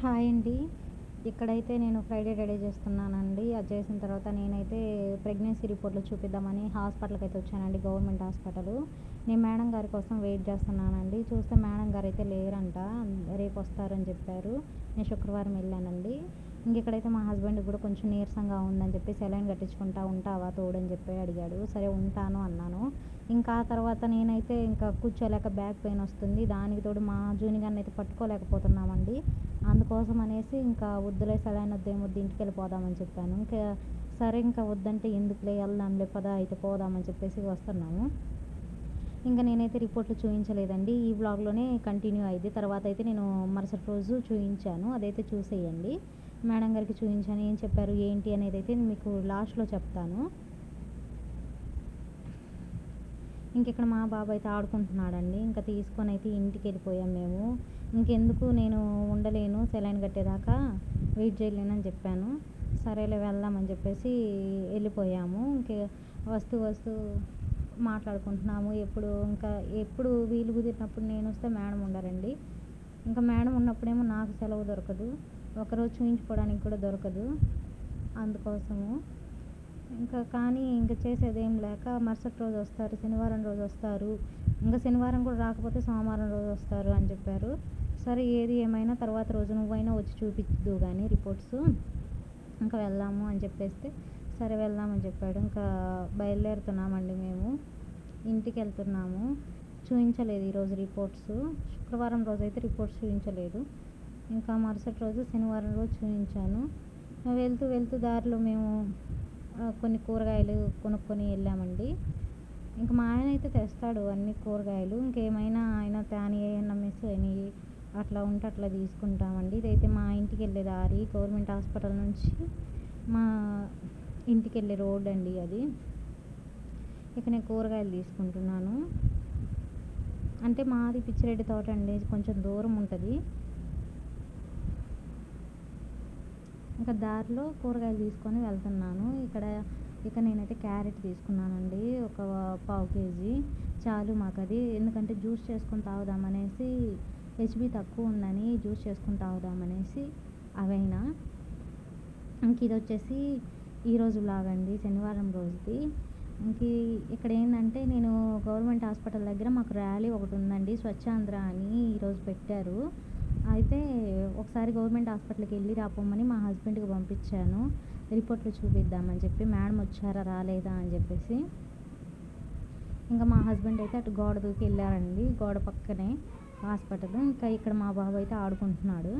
Hi అండి. ఇక్కడైతే నేను ఫ్రైడే రెడీ చేస్తున్నానండి. అది చేసిన తర్వాత నేనైతే ప్రెగ్నెన్సీ రిపోర్ట్‌లు చూపిద్దామని హాస్పిటల్‌కైతే వచ్చానండి. Government hospital. నేను మేడం గారి కోసం వెయిట్ చేస్తున్నానండి. చూస్తే మేడం గారైతే లేరంట. రేపొస్తారని చెప్పారు. నేను శుక్రవారం వెళ్ళానండి. ఇక్కడైతే మా హస్బెండ్‌కి కూడా కొంచెం నీరసంగా ఉందని చెప్పి సెలైన్ కట్టించుకుంటా ఉంటావా తోడని చెప్పి అడిగాడు. సరే ఉంటాను అన్నాను. ఇంకా ఆ తర్వాత నేనైతే ఇంకా కూర్చోలేక బ్యాక్ పెయిన్ వస్తుంది. దానికి తోడు మా జూనిగాడిని అయితే పట్టుకోలేకపోతున్నామండి. అందుకోసం అనేసి ఇంకా వద్దులే సెలైన్ వద్దు ఏమొద్దు ఇంటికెళ్ళిపోదామని చెప్పాను. ఇంకా సరే ఇంకా వద్దంటే ఎందుకులే వెళ్దాంలే పద అయితే పోదామని చెప్పేసి వస్తున్నాము. ఇంకా నేనైతే రిపోర్ట్లు చూయించలేదండి. ఈ వ్లాగ్‌లోనే కంటిన్యూ అయ్యిద్ది. తర్వాత అయితే నేను మరుసటి రోజు చూయించాను. అదైతే చూసేయండి. మేడం గారికి చూయించాను. ఏం చెప్పారు ఏంటి అనేది అయితే మీకు లాస్ట్‌లో చెప్తాను. ఇక్కడ మా బాబు అయితే ఆడుకుంటున్నాడండి. ఇంకా తీసుకొని అయితే ఇంటికి వెళ్ళిపోయాం మేము. ఇంకెందుకు నేను ఉండలేను సెలైన్ కట్టేదాకా వెయిట్ చేయలేనని చెప్పాను. సరేలే వెళ్దామని చెప్పేసి వెళ్ళిపోయాము. వస్తూ వస్తూ మాట్లాడుకుంటున్నాము. ఎప్పుడు వీలు కుదిరినప్పుడు నేను వస్తే మేడం ఉండరండి. ఇంకా మేడం ఉన్నప్పుడేమో నాకు సెలవు దొరకదు. ఒకరోజు చూయించుకోవడానికి కూడా దొరకదు. అందుకోసము కానీ చేసేదేం లేక మరుసటి రోజు వస్తారు, శనివారం రోజు వస్తారు. శనివారం కూడా రాకపోతే సోమవారం రోజు వస్తారు అని చెప్పారు. సరే ఏది ఏమైనా తర్వాత రోజు నువ్వైనా వచ్చి చూపిద్దువు కానీ రిపోర్ట్స్ వెళ్దాము అని చెప్పేస్తే సరే వెళ్దామని చెప్పాడు. బయలుదేరుతున్నామండి మేము. ఇంటికి వెళ్తున్నాము. చూయించలేదు ఈరోజు రిపోర్ట్స్. శుక్రవారం రోజు అయితే రిపోర్ట్స్ చూయించలేదు. మరుసటి రోజు శనివారం రోజు చూయించాను. వెళ్తూ వెళ్తూ దారిలో మేము కొన్ని కూరగాయలు కొనుక్కొని వెళ్ళామండి. మా ఆయన అయితే తెస్తాడు అన్ని కూరగాయలు. ఇంకేమైనా ఆయన తేనియి ఏమన్నా మిస్ అయినవి అట్లా ఉంటే అట్లా తీసుకుంటామండి. ఇదైతే మా ఇంటికి వెళ్ళే దారి. గవర్నమెంట్ హాస్పిటల్ నుంచి మా ఇంటికి వెళ్ళే రోడ్ అండి అది. నేను కూరగాయలు తీసుకుంటున్నాను. అంటే మాది పిచ్చిరెడ్డి తోట అండి. కొంచెం దూరం ఉంటుంది. దారిలో కూరగాయలు తీసుకొని వెళ్తున్నాను. నేనైతే క్యారెట్ తీసుకున్నానండి. ఒక పావు కేజీ చాలు మాకు అది. ఎందుకంటే జ్యూస్ చేసుకొని తాగుదామనేసి హెచ్బి తక్కువ ఉందని జ్యూస్ చేసుకొని తాగుదామనేసి అవైనా. ఇది వచ్చేసి ఈరోజు లాగండి శనివారం రోజుది. ఇక్కడ ఏంటంటే నేను గవర్నమెంట్ హాస్పిటల్ దగ్గర మాకు ర్యాలీ ఒకటి ఉందండి. స్వచ్ఛాంధ్ర అని ఈరోజు పెట్టారు. అయితే ఒకసారి గవర్నమెంట్ హాస్పిటల్కి వెళ్ళి రాపోమని మా హస్బెండ్కి పంపించాను. రిపోర్ట్లు చూపిద్దామని చెప్పి. మేడం వచ్చారా రాలేదా అని చెప్పేసి. మా హస్బెండ్ అయితే అటు గోడ దూకి వెళ్ళారండి. గోడ పక్కనే హాస్పిటల్. ఇక్కడ మా బాబు అయితే ఆడుకుంటున్నాడు.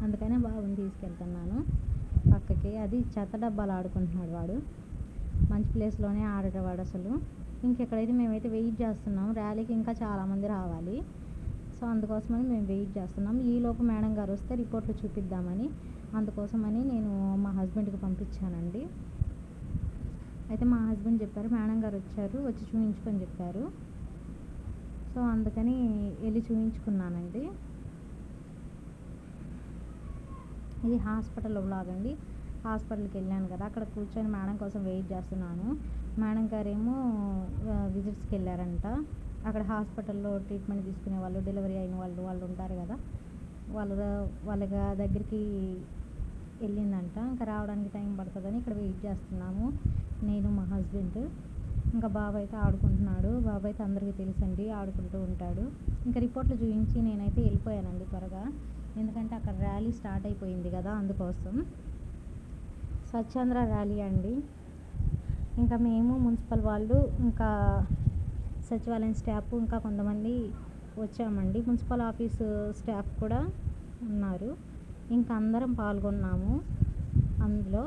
అందుకనే బాబుని తీసుకెళ్తున్నాను పక్కకి. అది చెత్త డబ్బాలు ఆడుకుంటున్నాడు వాడు. మంచి ప్లేస్లోనే ఆడేవాడు అసలు. ఇక్కడైతే మేమైతే వెయిట్ చేస్తున్నాం. ర్యాలీకి ఇంకా చాలామంది రావాలి. సో అందుకోసమని మేము వెయిట్ చేస్తున్నాం. ఈలోపు మేడం గారు వస్తే రిపోర్ట్లు చూపిద్దామని అందుకోసమని నేను మా హస్బెండ్కి పంపించానండి. అయితే మా హస్బెండ్ చెప్పారు మేడం గారు వచ్చారు వచ్చి చూయించుకొని చెప్పారు. సో అందుకని వెళ్ళి చూయించుకున్నానండి. ఇది హాస్పిటల్ వ్లాగ్ అండి. హాస్పిటల్కి వెళ్ళాను కదా, అక్కడ కూర్చొని మేడం కోసం వెయిట్ చేస్తున్నాను. మేడం గారేమో విజిట్స్కి వెళ్ళారంట. అక్కడ హాస్పిటల్లో ట్రీట్మెంట్ తీసుకునే వాళ్ళు, డెలివరీ అయిన వాళ్ళు ఉంటారు కదా, వాళ్ళ దగ్గరికి వెళ్ళిందంట. రావడానికి టైం పడుతుందని ఇక్కడ వెయిట్ చేస్తున్నాము నేను మా హస్బెండ్. బాబు అయితే ఆడుకుంటున్నాడు. బాబు అయితే అందరికీ తెలుసండి, ఆడుకుంటూ ఉంటాడు. రిపోర్ట్లు చూపించి నేనైతే వెళ్ళిపోయానండి త్వరగా. ఎందుకంటే అక్కడ ర్యాలీ స్టార్ట్ అయిపోయింది కదా, అందుకోసం. స్వచ్ఛాంధ్ర ర్యాలీ అండి. మేము మున్సిపల్ వాళ్ళు సచివాలయం స్టాఫ్ కొంతమంది వచ్చామండి. మున్సిపల్ ఆఫీసు స్టాఫ్ కూడా ఉన్నారు. అందరం పాల్గొన్నాము అందులో.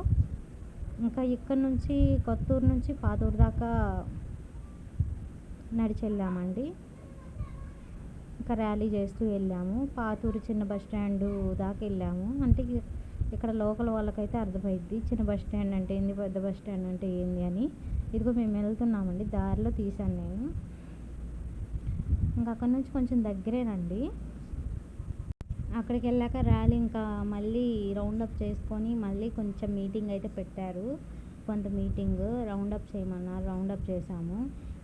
ఇక్కడ నుంచి కొత్తూరు నుంచి పాతూరు దాకా నడిచి వెళ్ళామండి. ర్యాలీ చేస్తూ వెళ్ళాము. పాతూరు చిన్న బస్ స్టాండు దాకా వెళ్ళాము. ఇక్కడ లోకల్ వాళ్ళకైతే అర్థమైద్ది చిన్న బస్ స్టాండ్ అంటే ఏంది, పెద్ద బస్ స్టాండ్ అంటే ఏంది అని. ఇదిగో మేము వెళ్తున్నామండి. దారిలో తీశాను నేను. అక్కడ నుంచి కొంచెం దగ్గరేనండి. అక్కడికి వెళ్ళాక ర్యాలీ మళ్ళీ రౌండప్ చేసుకొని మళ్ళీ కొంచెం మీటింగ్ అయితే పెట్టారు. కొంత మీటింగ్ రౌండప్ చేయమన్నారు. రౌండప్ చేసాము.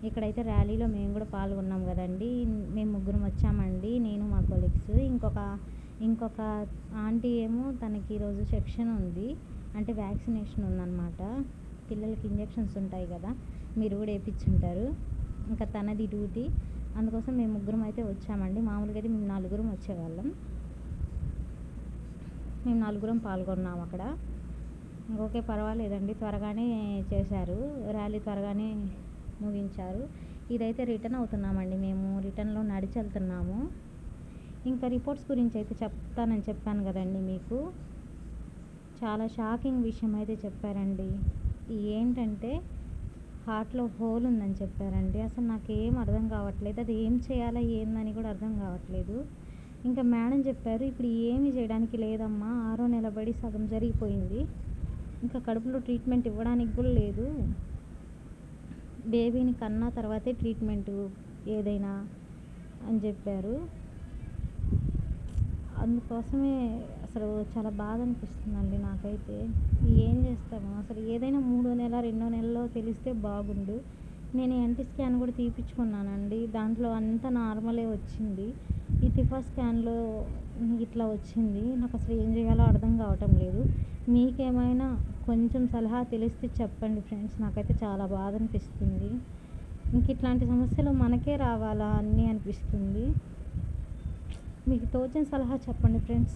ఇక్కడైతే ర్యాలీలో మేము కూడా పాల్గొన్నాం కదండి. మేము ముగ్గురం వచ్చామండి. నేను మా కొలీగ్స్ ఇంకొక ఆంటీ ఏమో తనకి ఈరోజు సెక్షన్ ఉంది, అంటే వ్యాక్సినేషన్ ఉందన్నమాట. పిల్లలకి ఇంజెక్షన్స్ ఉంటాయి కదా, మీరు కూడా వేయించుంటారు. ఇంకా తనది డ్యూటీ, అందుకోసం మేము ముగ్గురం అయితే వచ్చామండి. మామూలుగా అయితే మేము నలుగురం వచ్చేవాళ్ళం, మేము నలుగురం పాల్గొన్నాం అక్కడ. ఓకే, పర్వాలేదండి, త్వరగానే చేశారు, ర్యాలీ త్వరగానే ముగించారు. ఇదైతే రిటర్న్ అవుతున్నామండి, మేము రిటర్న్లో నడిచి వెళ్తున్నాము. ఇంకా రిపోర్ట్స్ గురించి అయితే చెప్తానని చెప్పాను కదండి మీకు. చాలా షాకింగ్ విషయం అయితే చెప్పారండి. ఏంటంటే హార్ట్లో హోల్ ఉందని చెప్పారండి. అసలు నాకేం అర్థం కావట్లేదు, అది ఏం చేయాలో ఏందని కూడా అర్థం కావట్లేదు. ఇంకా మేడం చెప్పారు, ఇప్పుడు ఏమీ చేయడానికి లేదమ్మా, 6వ నెల బడి సగం జరిగిపోయింది, ఇంకా కడుపులో ట్రీట్మెంట్ ఇవ్వడానికి కూడా లేదు, బేబీని కన్నా తర్వాతే ట్రీట్మెంటు ఏదైనా అని చెప్పారు. అందుకోసమే అసలు చాలా బాధ అనిపిస్తుందండి నాకైతే. ఏం చేస్తాము అసలు, ఏదైనా 3వ నెల 2వ నెలలో తెలిస్తే బాగుండు. నేను ఎన్టీ స్కాన్ కూడా తీపించుకున్నానండి, దాంట్లో అంతా నార్మలే వచ్చింది. ఈ తిఫా స్కాన్లో ఇట్లా వచ్చింది. నాకు అసలు ఏం చేయాలో అర్థం కావటం లేదు. మీకేమైనా కొంచెం సలహా తెలిస్తే చెప్పండి ఫ్రెండ్స్, నాకైతే చాలా బాధ అనిపిస్తుంది. ఇంక ఇట్లాంటి సమస్యలు మనకే రావాలా అన్నీ అనిపిస్తుంది. మీకు తోచిన సలహా చెప్పండి ఫ్రెండ్స్.